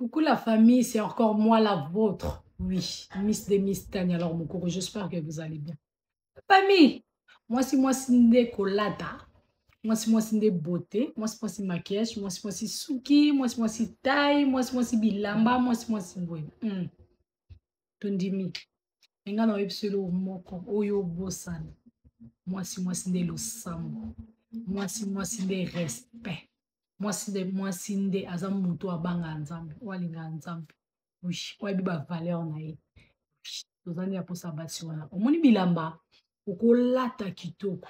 Coucou la famille, c'est encore moi la vôtre. Oui, Miss de Miss Tania, alors mon courage, j'espère que vous allez bien. Famille, moi si ndé kolata, moi si ndé beauté, moi si maquillage, moi si suki, moi si taille, moi si bilamba, moi si boy. Tondimi, enga na webselo moko, oyo bosana. Moi si ndé lo sambo. Moi si ndé respect. Moi si ndé azam mutu abanga nzambe, walinga nzambe. Oui, oyebi ba valeur na ye. Tozali ya posa basi wana. Omoni bilamba, okolata kitoko.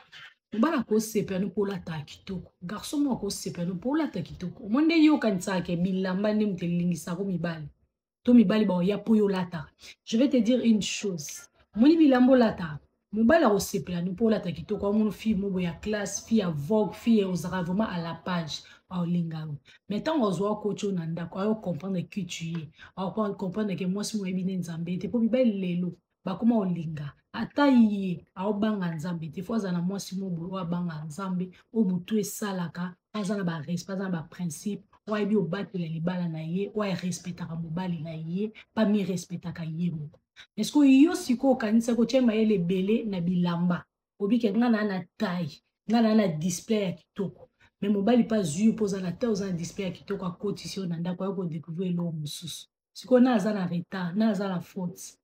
Mobala kosepa no polata kitoko. Garçon mo kosepa no polata kitoko. Omoni nde yo kanisa ke bilamba nde mutelingisa ko mibali. To mibali ba ya po yo lata. Je vais te dire une chose. Omoni bilambo lata. Mobala kosepa no polata kitoko. Omoni fille mo ya classe, fille à vogue, fille osera vraiment à la page. Mais tant on voit coach on anda quoi comprendre qui tu es on comprendre que moi si moi ebine nzambe te po bibel lelo ba kuma olinga ata yi a banga nzambe te fois na moi si mo bo banga nzambe o mutu esalaka azana ba respect azana ba principe o ebi o batela libala na ye o respectaka mobali na ye pas mi respectaka ye moko est-ce que yo siko kanisa ko chema ele belé na bilamba obi ke ngana na taille ngana na display ya kitoko. Mais mobali pas zu posa na te oza na display ki to kwa cotition na ndako ya ko découvrir lo mususu. Siko na aza na retard, na aza na faute.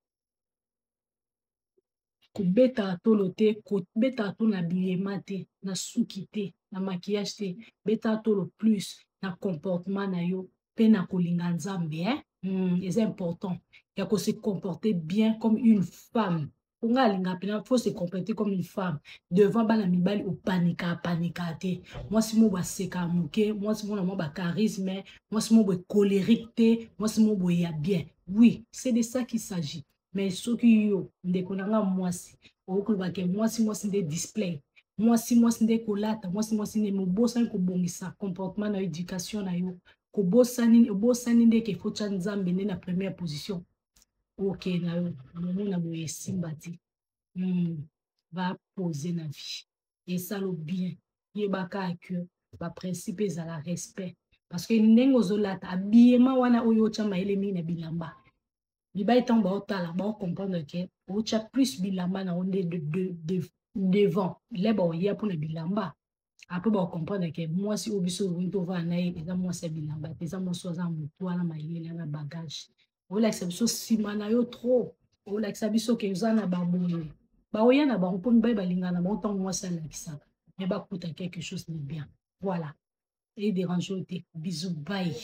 Ko beta tolo te, ko beta to na bilema te, na suki te, na maquillage te, beta tolo plus na comportement na yo, pe na kolinga nzambe, c'est important. Ya ko se comporter bien comme une femme. Il faut se comporter comme une femme. Devant bana mibali ou panika te. Moi si mo ba seka muke, moi si mo ba charisme, moi si mo ba colérique, moi si mo ba ya bien. Oui, c'est de ça qu'il s'agit. Mais ce qui yo, ndeko nanga moi si, moi si des display. Moi si des kolata, moi si des mobosa ko bongisa comportement na éducation na yo. Ko bosani nde ke faut nzambe na première position. Ok, na yo, na boye simbati. Va poser na vie. Et ça le bien. Yebaka que ba principe est à la respect. Parce que nengo zolata abiyema wana oyo chama elemi na bilamba. Biba etant ba otala ba comprendre que ocha plus bilamba na onde de devant. Les ba oya pour na bilamba. Après ba comprendre que moi si obiso winto va na eza moi c'est bilamba, eza moi so za mutu wana mayele na bagage. Ola exception simana yo trop. Ola exception que uzana baboye. Ba oya na ba mponi ba balingana ba autant moi ça lakisa. Mais ba kuta quelque chose de bien. Voilà. Et dérange te. Bisous bye.